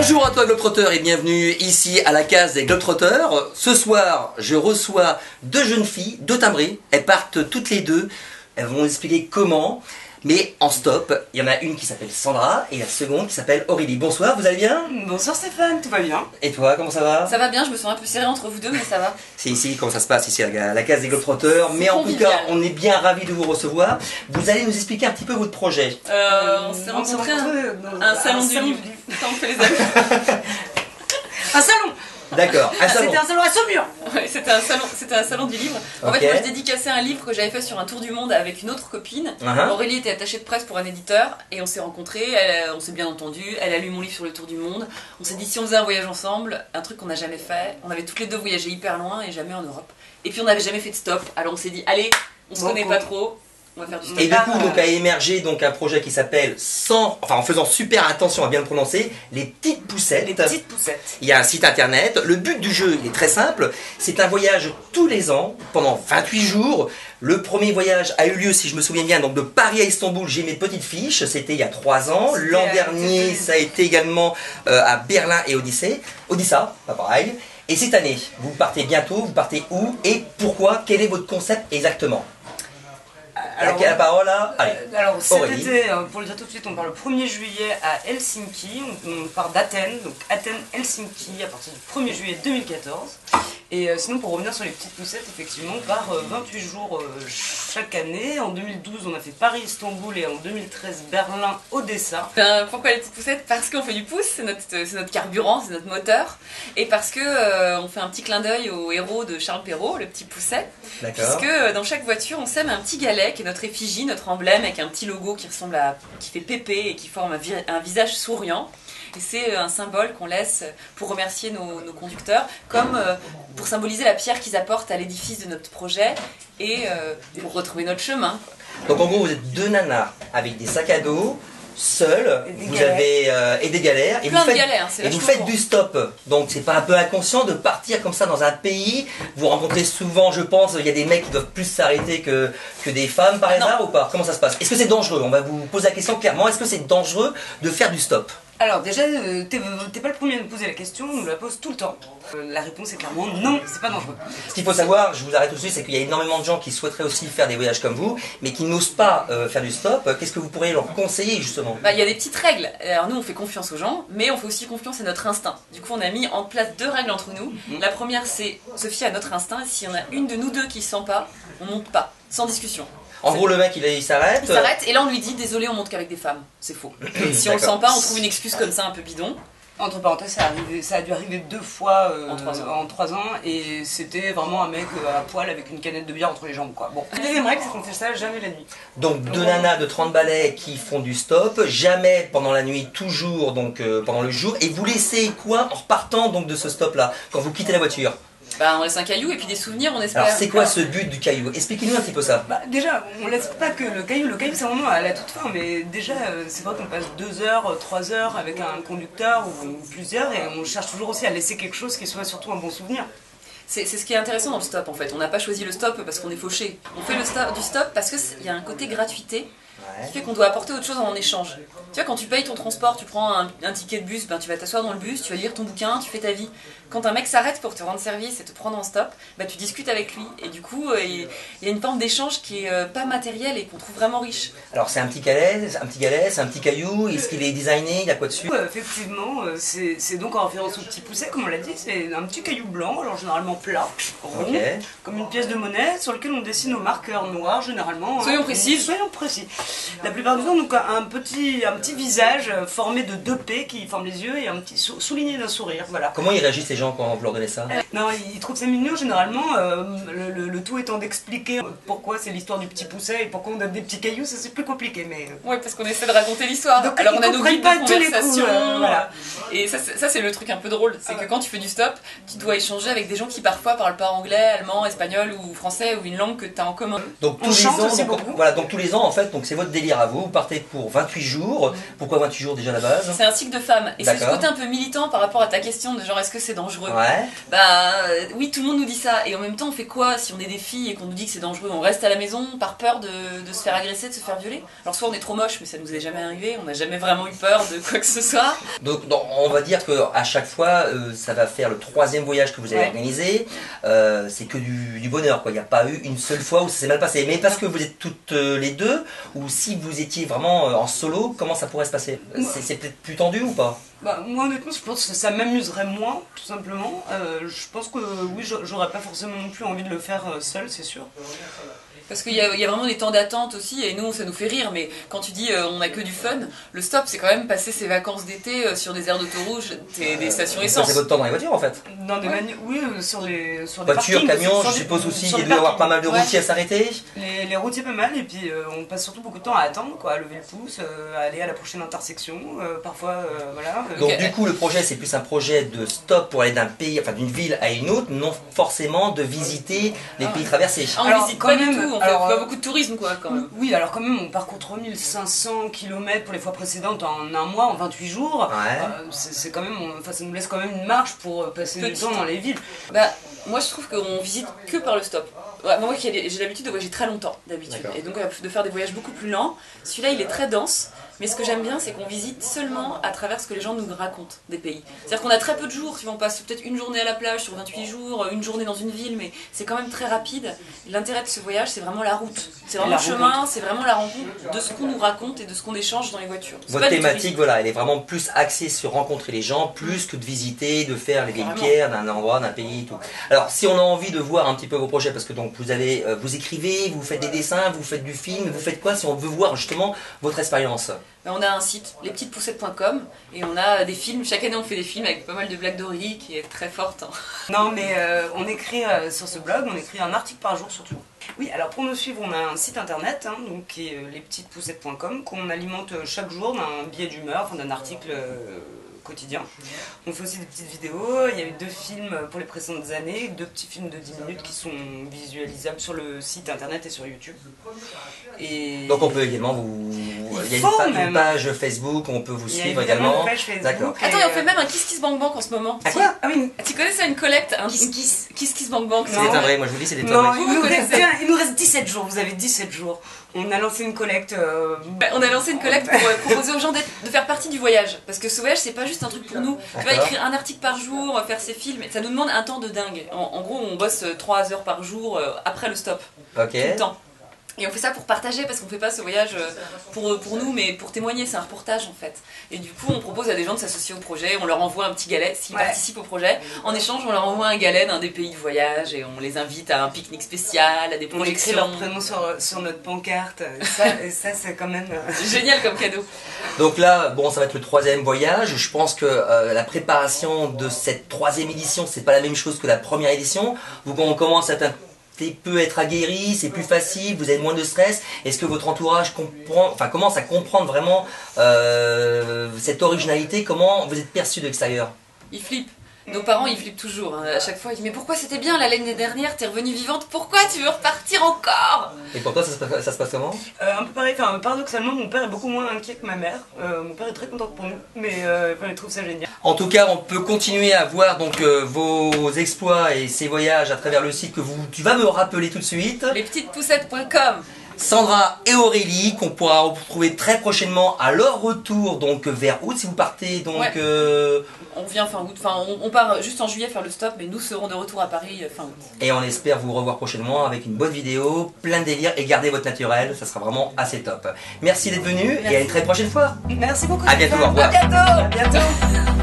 Bonjour à toi Globetrotter et bienvenue ici à la case des Globetrotters. Ce soir, je reçois deux jeunes filles, deux timbrées. Elles partent toutes les deux. Elles vont nous expliquer comment, mais en stop. Il y en a une qui s'appelle Sandra et la seconde qui s'appelle Aurélie. Bonsoir, vous allez bien? Bonsoir Stéphane, tout va bien? Et toi, comment ça va? Ça va bien, je me sens un peu serrée entre vous deux, mais ça va. C'est ici, comment ça se passe ici à la case des Globetrotters. Mais en tout cas, on est bien ravis de vous recevoir. Vous allez nous expliquer un petit peu votre projet. On s'est rencontrés à un salon du livre. Ça, on fait les amis. Un salon! D'accord, un salon. C'était un salon à Saumur! Ouais, c'était un salon du livre. En fait, moi je dédicaçais un livre que j'avais fait sur un tour du monde avec une autre copine. Aurélie était attachée de presse pour un éditeur et on s'est rencontrés, on s'est bien entendu. Elle a lu mon livre sur le tour du monde. On s'est dit si on faisait un voyage ensemble, un truc qu'on n'a jamais fait. On avait toutes les deux voyagé hyper loin et jamais en Europe. Et puis on n'avait jamais fait de stop. Alors on s'est dit allez, on se connaît pas trop. On va faire du stop. Et du coup, donc, a émergé donc un projet qui s'appelle en faisant super attention à bien le prononcer, les petites poussettes. Les petites poussettes. Il y a un site internet. Le but du jeu est très simple. C'est un voyage tous les ans pendant 28 jours. Le premier voyage a eu lieu, si je me souviens bien, donc de Paris à Istanbul. J'ai mes petites fiches. C'était il y a 3 ans. L'an dernier, ça a été également à Berlin et Odissa, pas pareil. Et cette année, vous partez bientôt. Vous partez où et pourquoi? Quel est votre concept exactement? Alors, la parole là. Alors cet été, pour le dire tout de suite, on part le 1er juillet à Helsinki, on part d'Athènes, donc Athènes-Helsinki à partir du 1er juillet 2014. Et sinon pour revenir sur les petites poussettes, effectivement on part 28 jours chaque année. En 2012 on a fait Paris-Istanbul et en 2013 Berlin-Odessa. Pourquoi les petites poussettes? Parce qu'on fait du pouce, c'est notre carburant, c'est notre moteur. Et parce que on fait un petit clin d'œil au héros de Charles Perrault, le petit pousset. Puisque dans chaque voiture on sème un petit galet qui est notre effigie, notre emblème avec un petit logo qui fait pépé et qui forme un visage souriant. Et c'est un symbole qu'on laisse pour remercier nos conducteurs, comme pour symboliser la pierre qu'ils apportent à l'édifice de notre projet et pour retrouver notre chemin. Donc en gros, vous êtes deux nanas avec des sacs à dos, seules, vous avez et des galères, et vous faites du stop. Donc c'est pas un peu inconscient de partir comme ça dans un pays? Vous rencontrez souvent, je pense, il y a des mecs qui doivent plus s'arrêter que des femmes par hasard ou pas? Comment ça se passe? Est-ce que c'est dangereux? On va vous poser la question clairement. Est-ce que c'est dangereux de faire du stop? Alors déjà, t'es pas le premier à nous poser la question, on nous la pose tout le temps. La réponse est clairement non, c'est pas dangereux. Ce qu'il faut savoir, je vous arrête tout de suite, c'est qu'il y a énormément de gens qui souhaiteraient aussi faire des voyages comme vous, mais qui n'osent pas faire du stop. Qu'est-ce que vous pourriez leur conseiller justement? Il y a des petites règles. Alors nous on fait confiance aux gens, mais on fait aussi confiance à notre instinct. Du coup on a mis en place 2 règles entre nous. La première c'est se fier à notre instinct, et s'il y en a une de nous deux qui ne sent pas, on monte pas, sans discussion. En gros, le mec, il s'arrête. Il s'arrête, et là on lui dit désolé, on monte qu'avec des femmes. C'est faux. Si on le sent pas, on trouve une excuse comme ça un peu bidon. Entre parenthèses, ça a dû arriver 2 fois en 3 ans. Et c'était vraiment un mec à poil avec une canette de bière entre les jambes, quoi. Bon, la deuxième règle, c'est qu'on fait ça jamais la nuit. Donc 2 nanas de 30 balais qui font du stop, jamais pendant la nuit, toujours donc pendant le jour. Et vous laissez quoi en repartant donc de ce stop-là, quand vous quittez la voiture? On laisse un caillou et puis des souvenirs, on espère. Alors c'est quoi ce but du caillou? Expliquez-nous un petit peu ça. Déjà, on laisse pas que le caillou c'est vraiment à la toute fin, mais déjà c'est vrai qu'on passe 2 heures, 3 heures avec un conducteur ou plusieurs et on cherche toujours aussi à laisser quelque chose qui soit surtout un bon souvenir. C'est ce qui est intéressant dans le stop en fait. On n'a pas choisi le stop parce qu'on est fauché. On fait du stop parce qu'il y a un côté gratuité qui fait qu'on doit apporter autre chose en échange. Tu vois, quand tu payes ton transport, tu prends un ticket de bus, tu vas t'asseoir dans le bus, tu vas lire ton bouquin, tu fais ta vie. Quand un mec s'arrête pour te rendre service et te prendre en stop, tu discutes avec lui. Et du coup, il y a une forme d'échange qui est pas matérielle et qu'on trouve vraiment riche. Alors c'est un petit galet, c'est un petit caillou, est-ce qu'il est designé, il y a quoi dessus? Effectivement, c'est donc en référence au petit pousset, comme on l'a dit, c'est un petit caillou blanc, alors généralement plat, rond, comme une pièce de monnaie, sur lequel on dessine au marqueur noir, généralement. Soyons précis. Soyons précis. La plupart du temps, donc un petit visage formé de 2 P qui forment les yeux et un petit souligné d'un sourire, voilà. Comment ils réagissent les gens quand vous leur donnez ça? Non, ils trouvent ça mignon généralement, le tout étant d'expliquer pourquoi c'est l'histoire du petit pousset et pourquoi on donne des petits cailloux, ça c'est plus compliqué, mais... Oui, parce qu'on essaie de raconter l'histoire. Alors on a nos guides de conversation, voilà. Et ça c'est le truc un peu drôle, c'est que quand tu fais du stop, tu dois échanger avec des gens qui parfois parlent pas anglais, allemand, espagnol ou français ou une langue que tu as en commun. Donc tous les ans, voilà, donc tous les ans en fait, donc c'est votre délire à vous, vous partez pour 28 jours. Pourquoi 28 jours déjà à la base? C'est un cycle de femmes, et c'est ce côté un peu militant par rapport à ta question de genre est-ce que c'est dangereux dangereux. Ouais. Oui, tout le monde nous dit ça. Et en même temps, on fait quoi si on est des filles et qu'on nous dit que c'est dangereux? On reste à la maison par peur de se faire agresser, de se faire violer? Alors soit on est trop moche, mais ça nous est jamais arrivé, on n'a jamais vraiment eu peur de quoi que ce soit. Donc on va dire qu'à chaque fois, ça va faire le 3e voyage que vous avez organisé. C'est que du bonheur, quoi. Il n'y a pas eu une seule fois où ça s'est mal passé. Mais parce que vous êtes toutes les deux, ou si vous étiez vraiment en solo, comment ça pourrait se passer? C'est peut-être plus tendu ou pas? Moi honnêtement je pense que ça m'amuserait moins tout simplement. Je pense que oui j'aurais pas forcément non plus envie de le faire seul, c'est sûr. Parce qu'il y a vraiment des temps d'attente aussi, et nous ça nous fait rire, mais quand tu dis on a que du fun, le stop c'est quand même passer ses vacances d'été sur des aires d'autoroute, des stations essence. C'est votre temps dans les voitures en fait? Dans des oui, sur des voitures, camions, je suppose aussi, il doit y avoir pas mal de routiers à s'arrêter. Les routiers pas mal, et puis on passe surtout beaucoup de temps à attendre, quoi, à lever le pouce, à aller à la prochaine intersection, parfois voilà. Donc du coup le projet c'est plus un projet de stop pour aller d'un pays, enfin d'une ville à une autre, non forcément de visiter les pays traversés. On visite pas du tout. On fait pas beaucoup de tourisme quoi quand même. Oui, alors quand même on parcourt 3500 km pour les fois précédentes en un mois, en 28 jours. C'est quand même, ça nous laisse quand même une marge pour passer du temps dans les villes. Moi je trouve qu'on visite que par le stop. Moi j'ai l'habitude de voyager très longtemps d'habitude. Et donc de faire des voyages beaucoup plus lents. Celui-là il est très dense. Mais ce que j'aime bien, c'est qu'on visite seulement à travers ce que les gens nous racontent des pays. C'est-à-dire qu'on a très peu de jours, on passe peut-être une journée à la plage sur 28 jours, une journée dans une ville, mais c'est quand même très rapide. L'intérêt de ce voyage, c'est vraiment la route. C'est vraiment le chemin, c'est vraiment la rencontre de ce qu'on nous raconte et de ce qu'on échange dans les voitures. Votre thématique, voilà, elle est vraiment plus axée sur rencontrer les gens, plus que de visiter, de faire les vieilles pierres d'un endroit, d'un pays et tout. Alors, si on a envie de voir un petit peu vos projets, parce que donc vous écrivez, vous faites des dessins, vous faites du film, vous faites quoi si on veut voir justement votre expérience? On a un site, lespetitespoussettes.com, et on a des films. Chaque année, on fait des films avec pas mal de blagues d'Aurélie qui est très forte. Non, mais on écrit sur ce blog, on écrit un article par jour surtout. Oui, alors pour nous suivre, on a un site internet, donc, qui est lespetitespoussettes.com, qu'on alimente chaque jour d'un billet d'humeur, d'un article quotidien. On fait aussi des petites vidéos, il y a eu 2 films pour les précédentes années, 2 petits films de 10 minutes qui sont visualisables sur le site internet et sur YouTube. Et donc on peut également il y a une page Facebook, on peut vous suivre également. D'accord. Attends, et on fait même un Kiss Kiss Bank Bank en ce moment. Ah quoi? Ah oui. Tu connais ça, une collecte? Un Kiss Kiss Bank Bank. C'est des vrai, moi je vous dis c'est des non, il nous reste 17 jours, vous avez 17 jours. On a lancé une collecte. On a lancé une collecte pour proposer aux gens de faire partie du voyage. Parce que ce voyage, c'est pas juste un truc pour nous. Tu vas écrire un article par jour, faire ses films, ça nous demande un temps de dingue. En gros, on bosse 3 heures par jour après le stop. Tout le temps. Et on fait ça pour partager, parce qu'on fait pas ce voyage pour nous, mais pour témoigner, c'est un reportage en fait. Et du coup, on propose à des gens de s'associer au projet, on leur envoie un petit galet s'ils participent au projet. En échange, on leur envoie un galet d'un des pays de voyage et on les invite à un pique-nique spécial, à des projections. On écrit leur prénom sur notre pancarte, et ça c'est quand même... génial comme cadeau. Donc là, bon, ça va être le 3e voyage. Je pense que la préparation de cette 3e édition, c'est pas la même chose que la première édition. On commence à peut être aguerri, c'est plus facile, vous avez moins de stress. Est-ce que votre entourage commence à comprendre vraiment cette originalité? Comment vous êtes perçu de l'extérieur? Ils flippent. Nos parents, ils flippent toujours. À chaque fois, ils disent mais pourquoi c'était bien l'année dernière, t'es revenue vivante, pourquoi tu veux repartir encore? Et pour toi, ça se passe comment? Un peu pareil, paradoxalement, mon père est beaucoup moins inquiet que ma mère. Mon père est très content pour nous, mais il trouve ça génial. En tout cas, on peut continuer à voir donc vos exploits et ces voyages à travers le site que tu vas me rappeler tout de suite. Lespetitespoussettes.com. Sandra et Aurélie, qu'on pourra retrouver très prochainement à leur retour, donc vers août, si vous partez donc... On vient fin août, on part juste en juillet faire le stop, mais nous serons de retour à Paris fin août. Et on espère vous revoir prochainement avec une bonne vidéo, plein de délire, et gardez votre naturel, ça sera vraiment assez top. Merci d'être venu et à une très prochaine fois. Merci beaucoup. À bientôt, au revoir. À bientôt.